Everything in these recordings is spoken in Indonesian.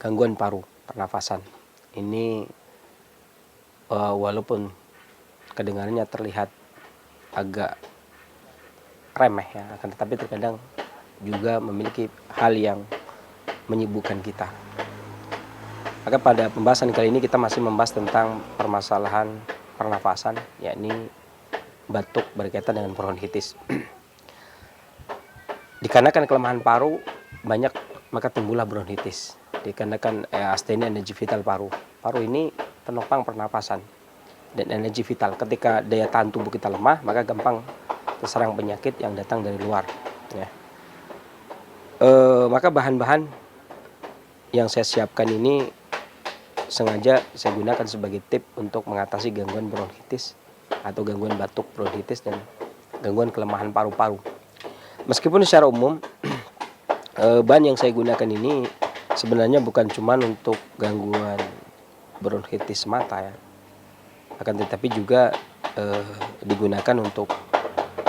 gangguan paru pernafasan. Ini walaupun kedengarannya terlihat agak remeh ya, akan tetapi terkadang juga memiliki hal yang menyibukkan kita. Maka pada pembahasan kali ini kita masih membahas tentang permasalahan pernafasan, yakni batuk berkaitan dengan bronkitis. Dikarenakan kelemahan paru banyak, maka timbullah bronkitis. Dikarenakan astenia energi vital paru. Paru ini penopang pernapasan dan energi vital. Ketika daya tahan tubuh kita lemah, maka gampang terserang penyakit yang datang dari luar. Ya. Maka bahan-bahan yang saya siapkan ini sengaja saya gunakan sebagai tip untuk mengatasi gangguan bronkitis atau gangguan batuk bronkitis dan gangguan kelemahan paru-paru. Meskipun secara umum bahan yang saya gunakan ini sebenarnya bukan cuma untuk gangguan bronkitis semata ya, akan tetapi juga digunakan untuk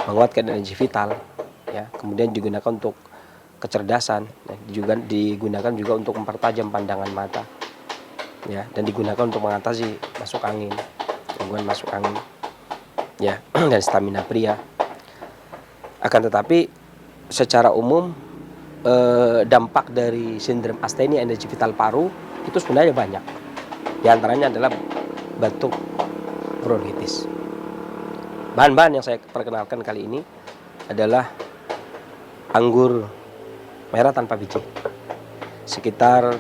menguatkan energi vital ya, kemudian digunakan untuk kecerdasan, juga digunakan juga untuk mempertajam pandangan mata ya, dan digunakan untuk mengatasi masuk angin, gangguan masuk angin ya, dan stamina pria. Akan tetapi secara umum dampak dari sindrom astenia energi vital paru itu sebenarnya banyak. Di antaranya adalah batuk bronkitis. Bahan-bahan yang saya perkenalkan kali ini adalah anggur merah tanpa biji, sekitar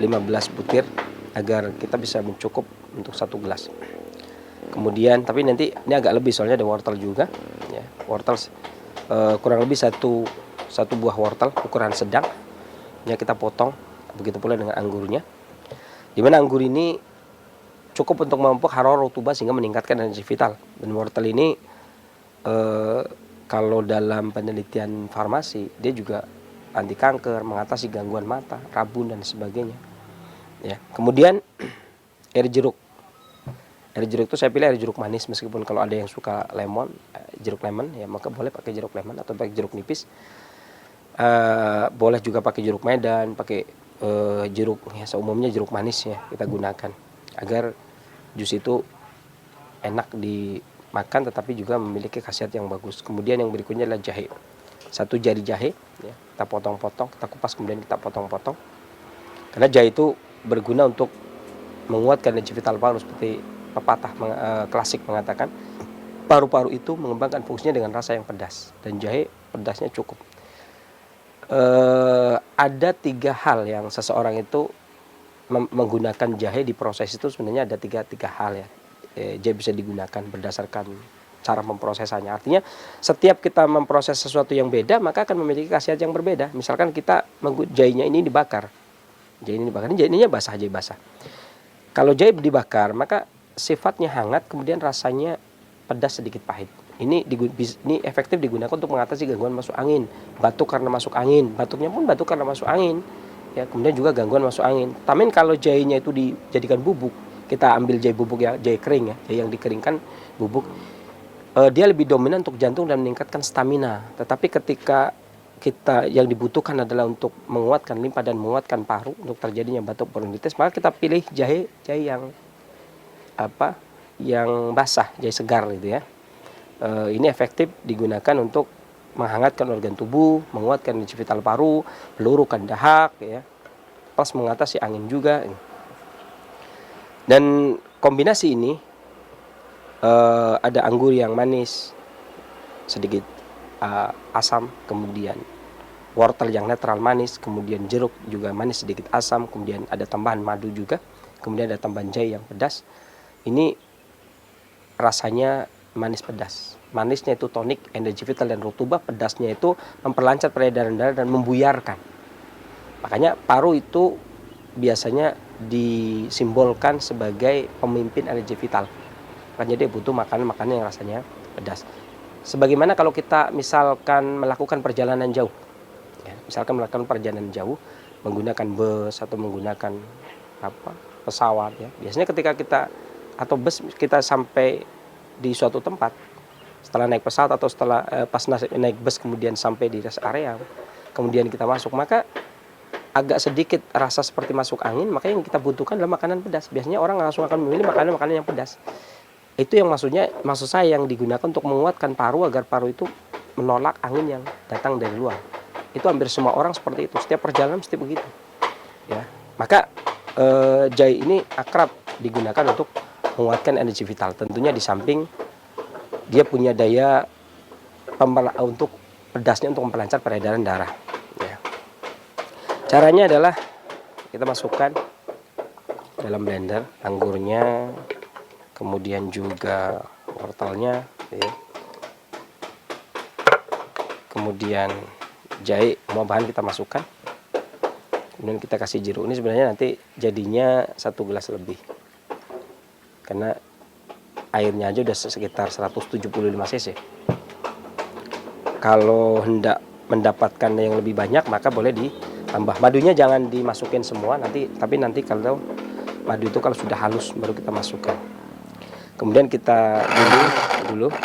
15 butir agar kita bisa mencukup untuk 1 gelas. Kemudian, tapi nanti ini agak lebih soalnya ada wortel juga ya. Wortel kurang lebih satu buah wortel ukuran sedang ya, kita potong. Begitu pula dengan anggurnya, dimana anggur ini cukup untuk memupuk harorah rutubah sehingga meningkatkan energi vital. Dan wortel ini kalau dalam penelitian farmasi dia juga anti kanker, mengatasi gangguan mata, rabun dan sebagainya ya. Kemudian air jeruk. Air jeruk itu saya pilih air jeruk manis, meskipun kalau ada yang suka lemon, jeruk lemon ya, maka boleh pakai jeruk lemon atau pakai jeruk nipis. Boleh juga pakai jeruk medan, pakai jeruk ya, seumumnya jeruk manis ya kita gunakan agar jus itu enak dimakan tetapi juga memiliki khasiat yang bagus. Kemudian yang berikutnya adalah jahe. 1 jari jahe ya, kita potong-potong, kita kupas kemudian kita potong-potong. Karena jahe itu berguna untuk menguatkan energi vital paru, seperti pepatah klasik mengatakan paru-paru itu mengembangkan fungsinya dengan rasa yang pedas, dan jahe pedasnya cukup. Ada 3 hal yang seseorang itu menggunakan jahe di proses itu, sebenarnya ada tiga hal ya. Jahe bisa digunakan berdasarkan cara memprosesnya. Artinya setiap kita memproses sesuatu yang beda maka akan memiliki khasiat yang berbeda. Misalkan kita jahenya ini dibakar, jahe ini dibakar, ini jahenya basah, jahe basah. Kalau jahe dibakar maka sifatnya hangat, kemudian rasanya pedas sedikit pahit. Ini efektif digunakan untuk mengatasi gangguan masuk angin, batuk karena masuk angin, batuknya pun batuk karena masuk angin ya, kemudian juga gangguan masuk angin. Tamen kalau jahenya itu dijadikan bubuk, kita ambil jahe bubuk ya, jahe kering ya, jahe yang dikeringkan bubuk, dia lebih dominan untuk jantung dan meningkatkan stamina. Tetapi ketika kita yang dibutuhkan adalah untuk menguatkan limpa dan menguatkan paru untuk terjadinya batuk bronkitis, maka kita pilih jahe yang basah, jahe segar gitu ya. Ini efektif digunakan untuk menghangatkan organ tubuh, menguatkan energi vital paru, meluruhkan dahak ya, plus mengatasi angin juga. Dan kombinasi ini ada anggur yang manis, sedikit asam, kemudian wortel yang netral manis, kemudian jeruk juga manis sedikit asam, kemudian ada tambahan madu juga, kemudian ada tambahan jahe yang pedas. Ini rasanya manis pedas. Manisnya itu tonik, energi vital dan rutubah, pedasnya itu memperlancar peredaran darah dan membuyarkan. Makanya paru itu biasanya disimbolkan sebagai pemimpin energi vital. Makanya dia butuh makanan yang rasanya pedas. Sebagaimana kalau kita misalkan melakukan perjalanan jauh, ya, misalkan melakukan perjalanan jauh menggunakan bus atau menggunakan pesawat ya. Biasanya ketika kita atau bus kita sampai di suatu tempat, setelah naik pesawat atau setelah pas naik bus kemudian sampai di rest area, kemudian kita masuk, maka agak sedikit rasa seperti masuk angin, maka yang kita butuhkan adalah makanan pedas. Biasanya orang langsung akan memilih makanan-makanan yang pedas. Itu yang maksud saya yang digunakan untuk menguatkan paru agar paru itu menolak angin yang datang dari luar. Itu hampir semua orang seperti itu. Setiap perjalanan mesti begitu. Ya, maka jahe ini akrab digunakan untuk menguatkan energi vital. Tentunya di samping dia punya daya untuk pedasnya untuk memperlancar peredaran darah. Ya. Caranya adalah kita masukkan dalam blender anggurnya, kemudian juga wortelnya, ya. Kemudian jahe, semua bahan kita masukkan. Kemudian kita kasih jeruk. Ini sebenarnya nanti jadinya 1 gelas lebih. Karena airnya aja udah sekitar 175 cc. Kalau hendak mendapatkan yang lebih banyak maka boleh ditambah. Madunya jangan dimasukin semua tapi nanti kalau madu itu kalau sudah halus baru kita masukkan. Kemudian kita dulu ya,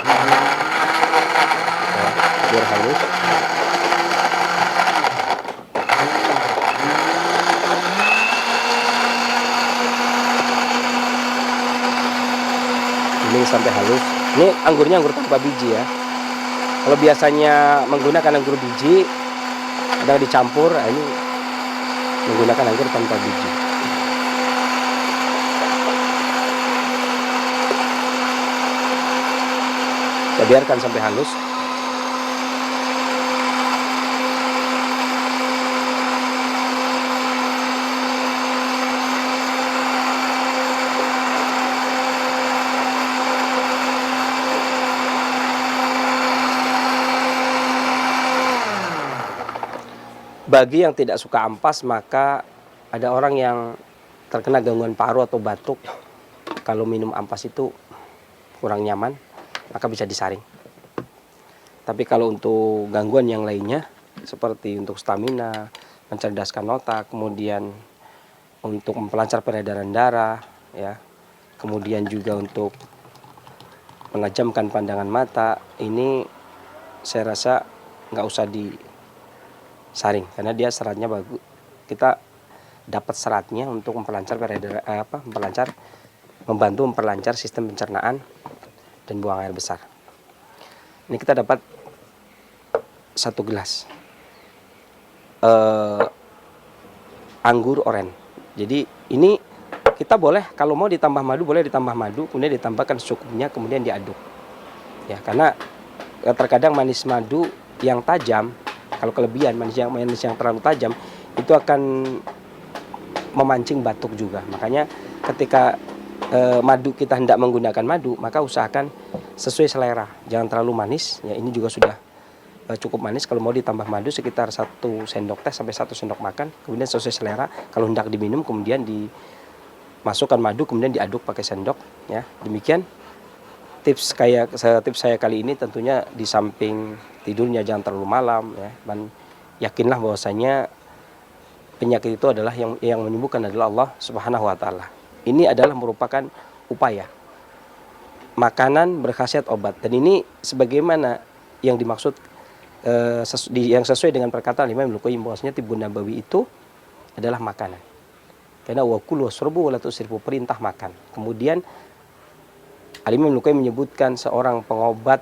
biar halus. Ini sampai halus. Ini anggurnya anggur tanpa biji ya. Kalau biasanya menggunakan anggur biji, ada dicampur, ini menggunakan anggur tanpa biji. Kita biarkan sampai halus. Bagi yang tidak suka ampas, maka ada orang yang terkena gangguan paru atau batuk. Kalau minum ampas itu kurang nyaman, maka bisa disaring. Tapi kalau untuk gangguan yang lainnya, seperti untuk stamina, mencerdaskan otak, kemudian untuk memperlancar peredaran darah, ya, kemudian juga untuk menajamkan pandangan mata, ini saya rasa nggak usah disaring karena dia seratnya bagus. Kita dapat seratnya untuk memperlancar peredaran, membantu memperlancar sistem pencernaan dan buang air besar. Ini kita dapat 1 gelas anggur oren. Jadi ini kita boleh kalau mau ditambah madu, boleh ditambah madu, kemudian ditambahkan secukupnya, kemudian diaduk. Ya, karena terkadang manis madu yang tajam, kalau kelebihan manis yang terlalu tajam itu akan memancing batuk juga. Makanya ketika madu kita hendak menggunakan madu, maka usahakan sesuai selera, jangan terlalu manis. Ya, ini juga sudah cukup manis. Kalau mau ditambah madu sekitar 1 sendok teh sampai 1 sendok makan. Kemudian sesuai selera. Kalau hendak diminum kemudian dimasukkan madu, kemudian diaduk pakai sendok. Ya, demikian tips saya kali ini. Tentunya di samping tidurnya jangan terlalu malam. Ya, dan yakinlah bahwasanya penyakit itu adalah yang menyembuhkan adalah Allah Subhanahu Wa Taala. Ini adalah merupakan upaya. Makanan berkhasiat obat, dan ini sebagaimana yang dimaksud yang sesuai dengan perkataan Imam Ibnu Qayyim bahwasanya tibbun nabawi itu adalah makanan. Karena wa kulu wasrabu wa la tusrifu, perintah makan. Kemudian Imam Ibnu Qayyim menyebutkan seorang pengobat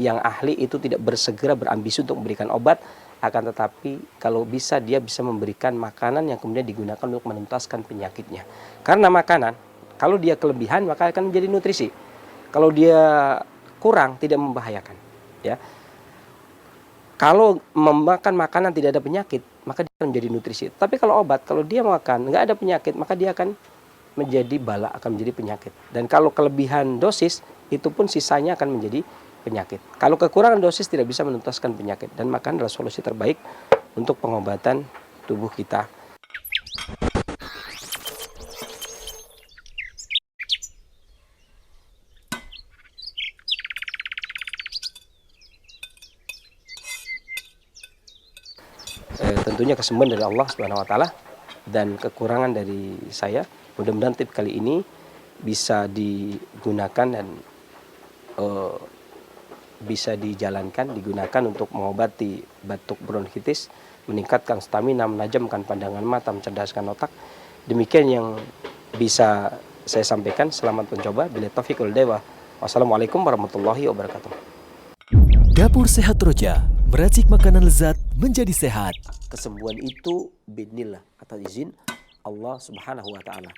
yang ahli itu tidak bersegera berambisi untuk memberikan obat, akan tetapi kalau bisa dia bisa memberikan makanan yang kemudian digunakan untuk menuntaskan penyakitnya. Karena makanan kalau dia kelebihan maka akan menjadi nutrisi. Kalau dia kurang tidak membahayakan, ya. Kalau memakan makanan tidak ada penyakit, maka dia akan menjadi nutrisi. Tapi kalau obat, kalau dia makan nggak ada penyakit, maka dia akan menjadi bala, akan menjadi penyakit. Dan kalau kelebihan dosis, itu pun sisanya akan menjadi penyakit. Kalau kekurangan dosis tidak bisa menuntaskan penyakit. Dan makan adalah solusi terbaik untuk pengobatan tubuh kita. Tentunya kesembuhan dari Allah Subhanahu Wa Taala dan kekurangan dari saya. Mudah-mudahan tip kali ini bisa digunakan dan bisa dijalankan, digunakan untuk mengobati batuk bronkitis meningkatkan stamina, menajamkan pandangan mata, mencerdaskan otak. Demikian yang bisa saya sampaikan. Selamat mencoba. Bila taufiq wal hidayah. Wassalamualaikum warahmatullahi wabarakatuh. Dapur Sehat Roja, meracik makanan lezat menjadi sehat. Kesembuhan itu biidznillah, atas izin Allah Subhanahu wa taala.